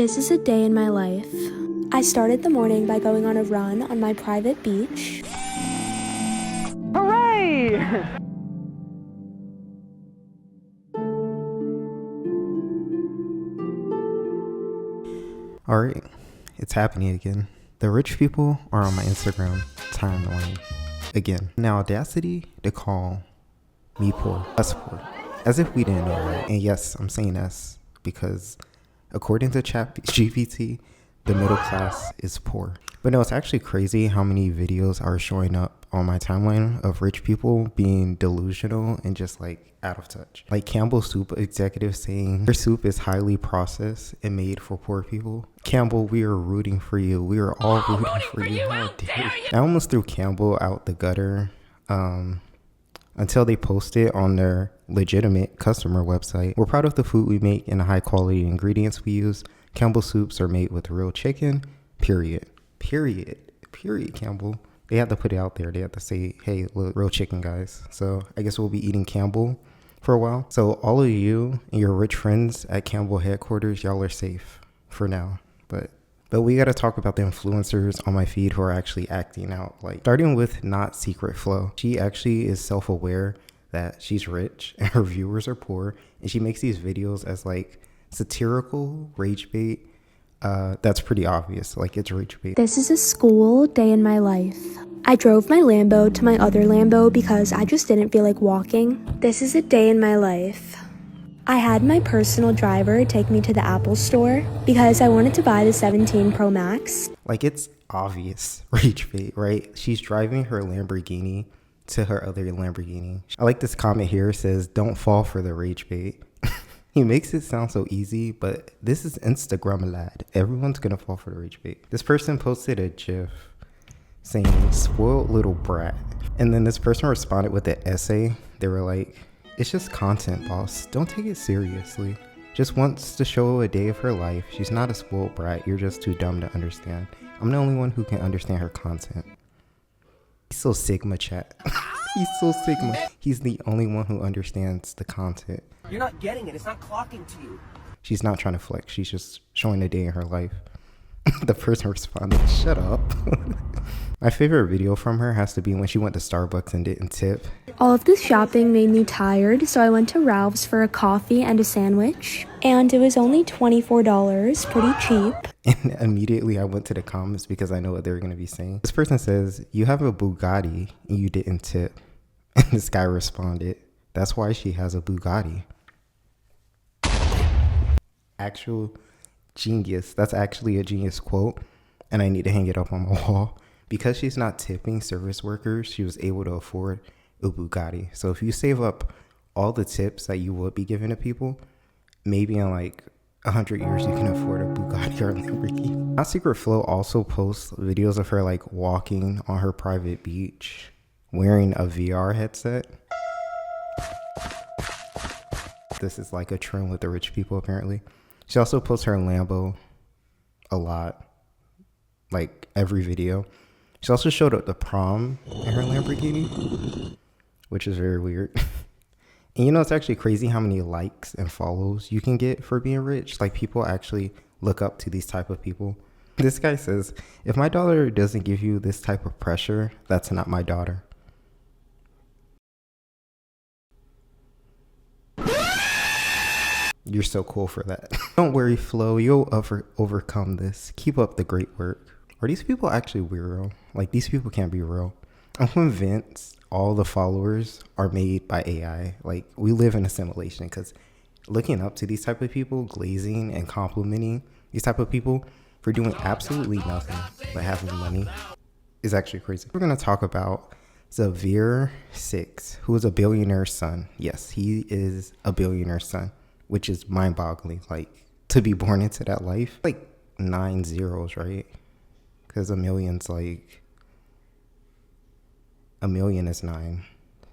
This is a day in my life. I started the morning by going on a run on my private beach. Hooray! Alright, it's happening again. The rich people are on my Instagram timeline again. Now, audacity to call me poor, us poor, as if we didn't know, right? And yes, I'm saying us because according to GPT, the middle class is poor. But no, it's actually crazy how many videos are showing up on my timeline of rich people being delusional and just like out of touch. Like Campbell Soup executives saying their soup is highly processed and made for poor people. Campbell, we are rooting for you. We are all rooting for you. How dare you? I almost threw Campbell out the gutter until they posted on their legitimate customer website. We're proud of the food we make and the high quality ingredients we use. Campbell soups are made with real chicken, period, Campbell. They had to put it out there. They had to say, hey, look, real chicken, guys. So I guess we'll be eating Campbell for a while. So all of you and your rich friends at Campbell headquarters, y'all are safe for now. But we got to talk about the influencers on my feed who are actually acting out. Like starting with Not Secret Flow. She actually is self-aware that she's rich and her viewers are poor. And she makes these videos as like satirical rage bait. That's pretty obvious. Like it's rage bait. This is a school day in my life. I drove my Lambo to my other Lambo because I just didn't feel like walking. This is a day in my life. I had my personal driver take me to the Apple store because I wanted to buy the 17 Pro Max. Like it's obvious rage bait, right? She's driving her Lamborghini to her other Lamborghini. I like this comment here. It says, don't fall for the rage bait. He makes it sound so easy, but this is Instagram lad. Everyone's gonna fall for the rage bait. This person posted a GIF saying, spoiled little brat. And then this person responded with an essay. They were like, it's just content, boss. Don't take it seriously. Just wants to show a day of her life. She's not a spoiled brat. You're just too dumb to understand. I'm the only one who can understand her content. He's so Sigma, chat. He's so Sigma. He's the only one who understands the content. You're not getting it. It's not clocking to you. She's not trying to flex. She's just showing a day in her life. The person responded, shut up. My favorite video from her has to be when she went to Starbucks and didn't tip. All of this shopping made me tired, so I went to Ralph's for a coffee and a sandwich. And it was only $24, pretty cheap. And immediately I went to the comments because I know what they were going to be saying. This person says, you have a Bugatti and you didn't tip. And this guy responded, that's why she has a Bugatti. Actual genius. That's actually a genius quote. And I need to hang it up on my wall. Because she's not tipping service workers, she was able to afford a Bugatti. So if you save up all the tips that you would be giving to people, maybe in like 100 years you can afford a Bugatti or a Lamborghini. Not Secret Flow also posts videos of her like walking on her private beach wearing a VR headset. This is like a trend with the rich people apparently. She also posts her Lambo a lot, like every video. She also showed up to prom in her Lamborghini, which is very weird. And you know, it's actually crazy how many likes and follows you can get for being rich. Like people actually look up to these type of people. This guy says, if my daughter doesn't give you this type of pressure, that's not my daughter. You're so cool for that. Don't worry, Flo. You'll overcome this. Keep up the great work. Are these people actually real? Like, these people can't be real. I'm convinced all the followers are made by AI. Like, we live in a simulation because looking up to these type of people, glazing and complimenting these type of people for doing absolutely nothing but having money is actually crazy. We're going to talk about Xavier 6, who is a billionaire's son. Yes, he is a billionaire's son, which is mind-boggling. Like, to be born into that life, like 9 zeros, right? Because a million is 9.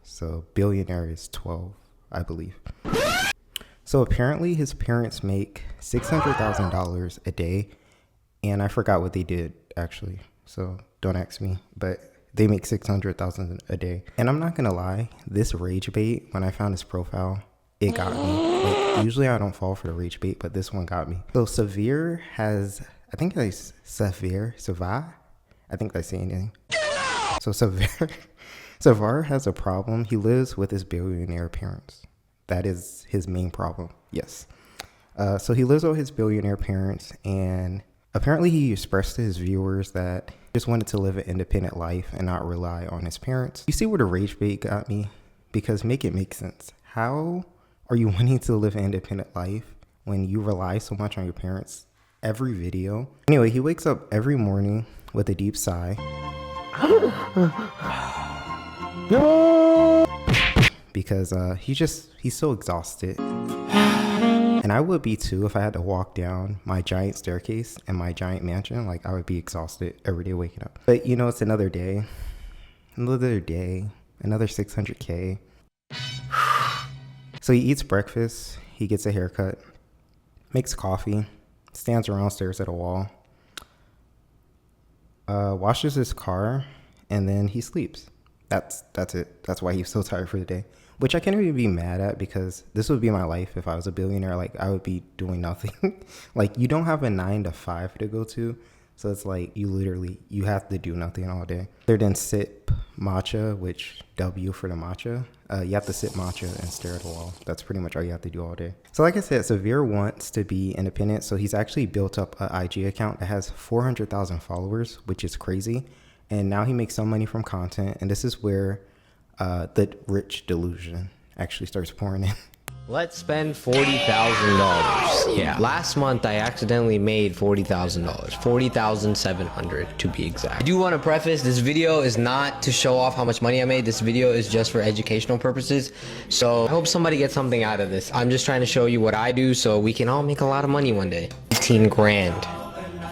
So billionaire is 12, I believe. So apparently his parents make $600,000 a day. And I forgot what they did, actually. So don't ask me. But they make $600,000 a day. And I'm not going to lie. This rage bait, when I found his profile, it got me. Like, usually I don't fall for the rage bait, but this one got me. So Severe has, I think it's Severe, I think that's saying anything. So Savar has a problem. He lives with his billionaire parents. That is his main problem. Yes. So he lives with his billionaire parents, and apparently he expressed to his viewers that he just wanted to live an independent life and not rely on his parents. You see where the rage bait got me? Because make it make sense. How are you wanting to live an independent life when you rely so much on your parents every video? Anyway, he wakes up every morning with a deep sigh. Because he's so exhausted. And I would be too if I had to walk down my giant staircase in my giant mansion. Like, I would be exhausted every day waking up. But you know, it's another day, another 600K. So he eats breakfast, he gets a haircut, makes coffee, stands around, stares at a wall, washes his car, and then he sleeps. That's it. That's why he's so tired for the day. Which I can't even be mad at, because this would be my life if I was a billionaire. Like, I would be doing nothing. Like, you don't have a 9 to 5 to go to. So it's like you have to do nothing all day. Other than sip matcha, which W for the matcha. You have to sip matcha and stare at the wall. That's pretty much all you have to do all day. So like I said, Severe wants to be independent. So he's actually built up an IG account that has 400,000 followers, which is crazy. And now he makes some money from content. And this is where the rich delusion actually starts pouring in. Let's spend $40,000. Yeah. Last month, I accidentally made $40,000. $40,700 to be exact. I do want to preface, this video is not to show off how much money I made. This video is just for educational purposes. So I hope somebody gets something out of this. I'm just trying to show you what I do so we can all make a lot of money one day. 18 grand.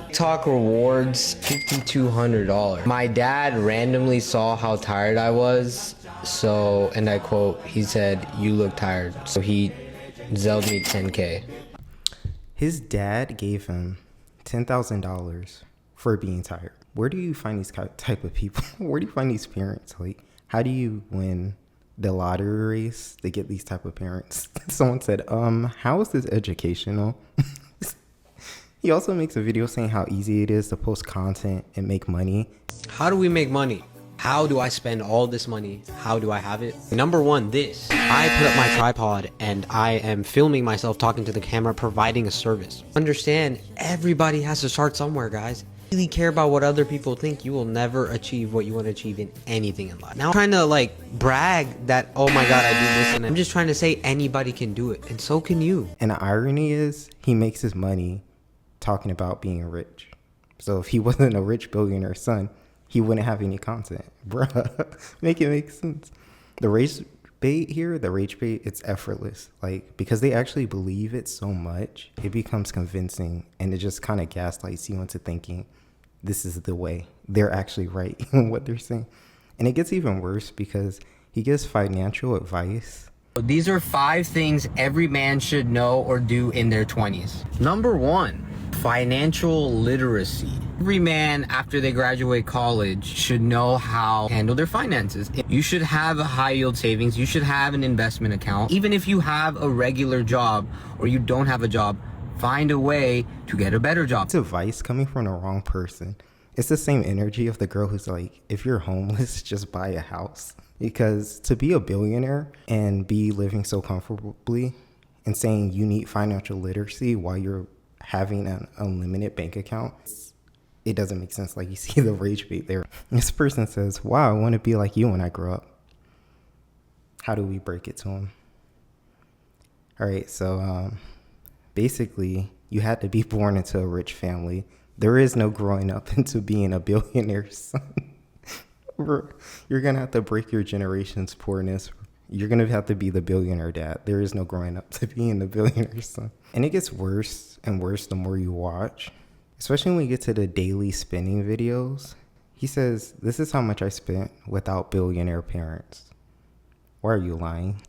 TikTok rewards $5,200. My dad randomly saw how tired I was. So, and I quote, he said, "You look tired." So he zelled me 10K. His dad gave him $10,000 for being tired. Where do you find these type of people? Where do you find these parents? Like, how do you win the lottery race to get these type of parents? Someone said, how is this educational? He also makes a video saying how easy it is to post content and make money. How do we make money? How do I spend all this money? How do I have it? Number one, this. I put up my tripod and I am filming myself talking to the camera, providing a service. Understand, everybody has to start somewhere, guys. Really care about what other people think, you will never achieve what you want to achieve in anything in life. Now I'm trying to like brag that, oh my god, I do this, and I'm just trying to say anybody can do it, and so can you. And the irony is, he makes his money talking about being rich. So if he wasn't a rich billionaire son, he wouldn't have any content. Bruh, make it make sense. The rage bait here, it's effortless. Like, because they actually believe it so much, it becomes convincing, and it just kind of gaslights you into thinking this is the way. They're actually right in what they're saying. And it gets even worse because he gives financial advice. These are 5 things every man should know or do in their 20s. Number 1, financial literacy. Every man after they graduate college should know how to handle their finances. You should have a high yield savings. You should have an investment account. Even if you have a regular job or you don't have a job, find a way to get a better job. It's advice coming from the wrong person. It's the same energy of the girl who's like, if you're homeless, just buy a house. Because to be a billionaire and be living so comfortably and saying you need financial literacy while you're having an unlimited bank account, it doesn't make sense. Like, you see the rage bait there. This person says, wow, I want to be like you when I grow up. How do we break it to him? All right, so basically, you had to be born into a rich family. There is no growing up into being a billionaire's son. You're going to have to break your generation's poorness. You're going to have to be the billionaire dad. There is no growing up to being the billionaire's son. And it gets worse and worse the more you watch, especially when we get to the daily spending videos. He says, this is how much I spent without billionaire parents. Why are you lying?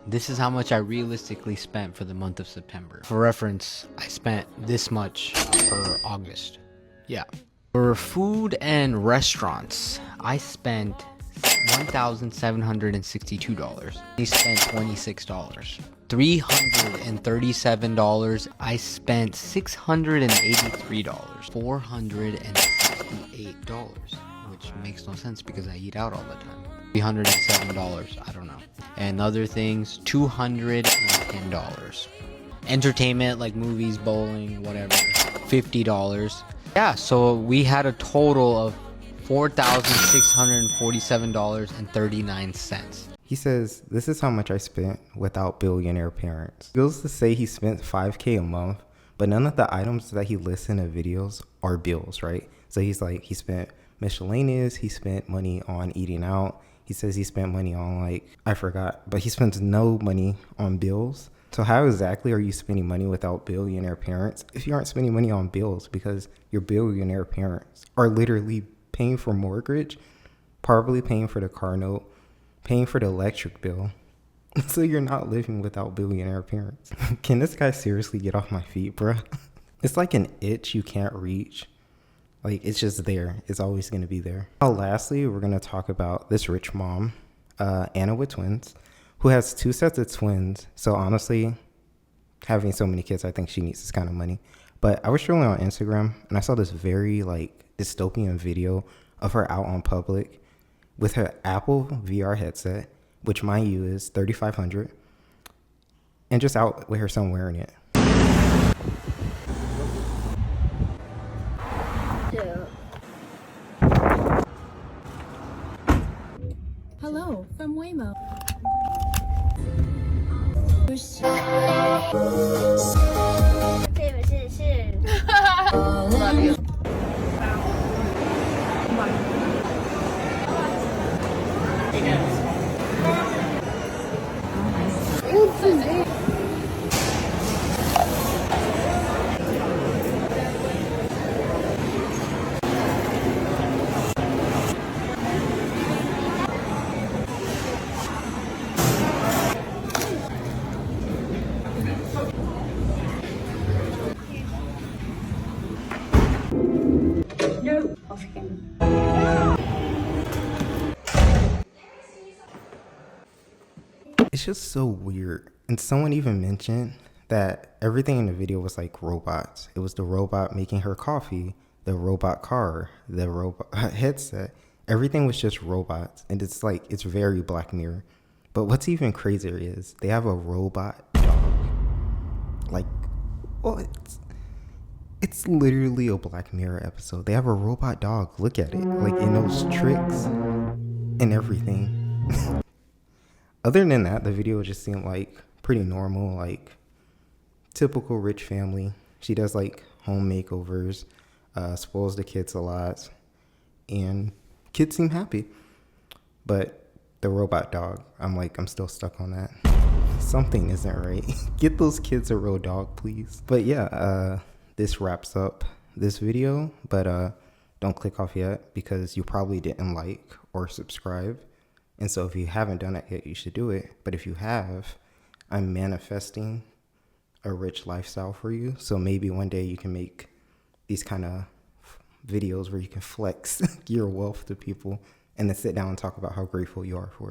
This is how much I realistically spent for the month of September. For reference, I spent this much for August. Yeah. For food and restaurants, I spent $1,762. He spent $26. $337. I spent $683. $468, which makes no sense because I eat out all the time. $307, I don't know. And other things, $210. Entertainment like movies, bowling, whatever, $50. Yeah, so we had a total of $4,647.39. He says, this is how much I spent without billionaire parents. He goes to say he spent $5K a month, but none of the items that he lists in the videos are bills, right? So he's like, he spent miscellaneous, he spent money on eating out. He says he spent money on I forgot, but he spends no money on bills. So how exactly are you spending money without billionaire parents if you aren't spending money on bills because your billionaire parents are literally paying for mortgage, probably paying for the car note, paying for the electric bill? So you're not living without billionaire parents. Can this guy seriously get off my feet, bruh? It's like an itch you can't reach. Like, it's just there. It's always going to be there. Now, lastly, we're going to talk about this rich mom, Anna with twins, who has 2 sets of twins. So honestly, having so many kids, I think she needs this kind of money. But I was scrolling on Instagram and I saw this very dystopian video of her out on public with her Apple VR headset, which mind you is $3,500, and just out with her son wearing it. Hello from Waymo. Love you. It's just so weird. And someone even mentioned that everything in the video was like robots. It was the robot making her coffee, the robot car, the robot headset. Everything was just robots. And it's very Black Mirror. But what's even crazier is they have a robot dog. It's literally a Black Mirror episode. They have a robot dog. Look at it. In those tricks and everything. Other than that, the video just seemed pretty normal, typical rich family. She does home makeovers, spoils the kids a lot, and kids seem happy. But the robot dog, I'm still stuck on that. Something isn't right. Get those kids a real dog, please. But yeah, this wraps up this video, but don't click off yet because you probably didn't like or subscribe. And so if you haven't done it yet, you should do it. But if you have, I'm manifesting a rich lifestyle for you. So maybe one day you can make these kind of videos where you can flex your wealth to people and then sit down and talk about how grateful you are for it.